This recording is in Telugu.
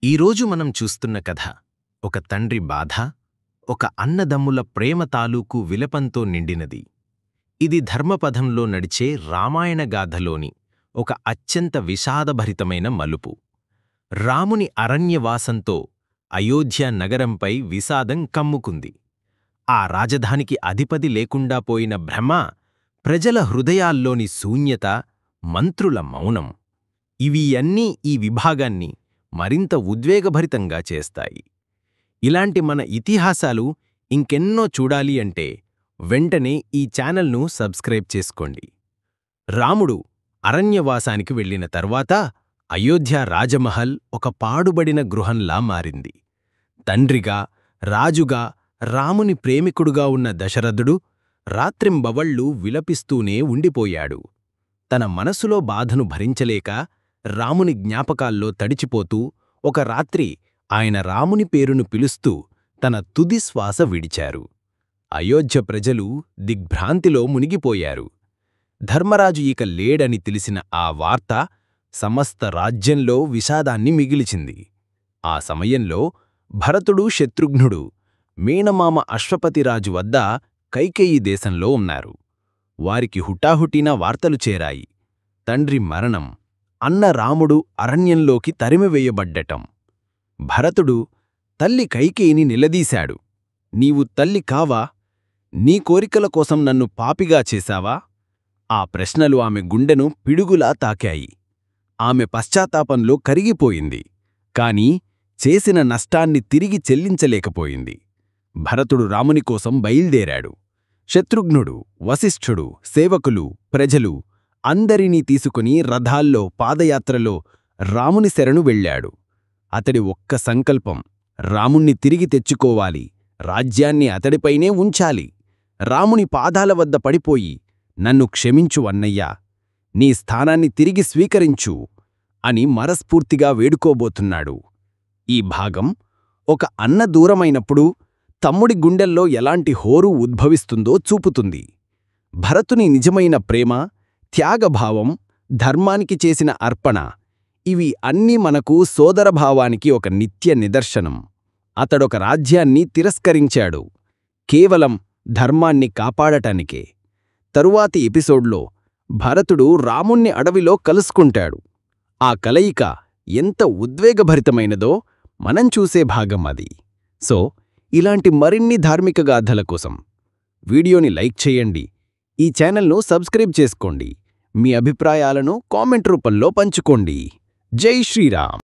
ఈరోజు మనం చూస్తున్న కథ ఒక తండ్రి బాధ, ఒక అన్నదమ్ముల ప్రేమ తాలూకు విలపంతో నిండినది. ఇది ధర్మపథంలో నడిచే రామాయణ గాథలోని ఒక అత్యంత విషాదభరితమైన మలుపు. రాముని అరణ్యవాసంతో అయోధ్య నగరంపై విషాదం కమ్ముకుంది. ఆ రాజధానికి అధిపతి లేకుండా పోయిన భ్రమ, ప్రజల హృదయాల్లోని శూన్యత, మంత్రుల మౌనం ఇవి అన్నీ ఈ విభాగాన్ని మరింత ఉద్వేగభరితంగా చేస్తాయి. ఇలాంటి మన ఇతిహాసాలు ఇంకెన్నో చూడాలి అంటే వెంటనే ఈ ఛానల్ను సబ్స్క్రైబ్ చేసుకోండి. రాముడు అరణ్యవాసానికి వెళ్లిన తర్వాత అయోధ్య రాజమహల్ ఒక పాడుబడిన గృహంలా మారింది. తండ్రిగా, రాజుగా, రాముని ప్రేమికుడుగా ఉన్న దశరథుడు రాత్రింబవళ్లూ విలపిస్తూనే ఉండిపోయాడు. తన మనసులో బాధను భరించలేక రాముని జ్ఞాపకాల్లో తడిచిపోతూ ఒక రాత్రి ఆయన రాముని పేరును పిలుస్తూ తన తుది శ్వాస విడిచారు. అయోధ్య ప్రజలు దిగ్భ్రాంతిలో మునిగిపోయారు. ధర్మరాజు ఇక లేడని తెలిసిన ఆ వార్త సమస్త రాజ్యంలో విషాదాన్ని మిగిల్చింది. ఆ సమయంలో భరతుడు, శత్రుఘ్నుడు మేనమామ అశ్వపతిరాజు వద్ద కైకేయి దేశంలో ఉన్నారు. వారికి హుటాహుటిన వార్తలు చేరాయి. తండ్రి మరణం, అన్న రాముడు అరణ్యంలోకి తరిమివేయబడ్డటం. భరతుడు తల్లి కైకేయిని నిలదీశాడు. నీవు తల్లి కావా? నీ కోరికల కోసం నన్ను పాపిగా చేశావా? ఆ ప్రశ్నలు ఆమె గుండెను పిడుగులా తాకాయి. ఆమె పశ్చాత్తాపంలో కరిగిపోయింది. కాని చేసిన నష్టాన్ని తిరిగి చెల్లించలేకపోయింది. భరతుడు రాముని కోసం బయల్దేరాడు. శత్రుఘ్నుడు, వశిష్ఠుడు, సేవకులు, ప్రజలు అందరినీ తీసుకుని రథాల్లో, పాదయాత్రలో రాముని శరణు వెళ్ళాడు. అతడి ఒక్క సంకల్పం, రాముణ్ణి తిరిగి తెచ్చుకోవాలి, రాజ్యాన్ని అతడిపైనే ఉంచాలి. రాముని పాదాల వద్ద పడిపోయి, నన్ను క్షమించు అన్నయ్యా, నీ స్థానాన్ని తిరిగి స్వీకరించు అని మనస్ఫూర్తిగా వేడుకోబోతున్నాడు. ఈ భాగం ఒక అన్న దూరమైనప్పుడు తమ్ముడి గుండెల్లో ఎలాంటి హోరు ఉద్భవిస్తుందో చూపుతుంది. భరతుని నిజమైన ప్రేమ, త్యాగభావం, ధర్మానికి చేసిన అర్పణ ఇవి అన్నీ మనకు సోదరభావానికి ఒక నిత్య నిదర్శనం. అతడొక రాజ్యాన్ని తిరస్కరించాడు, కేవలం ధర్మాన్ని కాపాడటానికే. తరువాతి ఎపిసోడ్లో భరతుడు రాముణ్ణి అడవిలో కలుసుకుంటాడు. ఆ కలయిక ఎంత ఉద్వేగభరితమైనదో మనం చూసే భాగం అది. సో, ఇలాంటి మరిన్ని ధార్మిక గాథల కోసం వీడియోని లైక్ చేయండి, ఈ ఛానల్ను సబ్స్క్రైబ్ చేసుకోండి, మీ అభిప్రాయాలను కామెంట్ రూపంలో పంచుకోండి. జై శ్రీరామ్.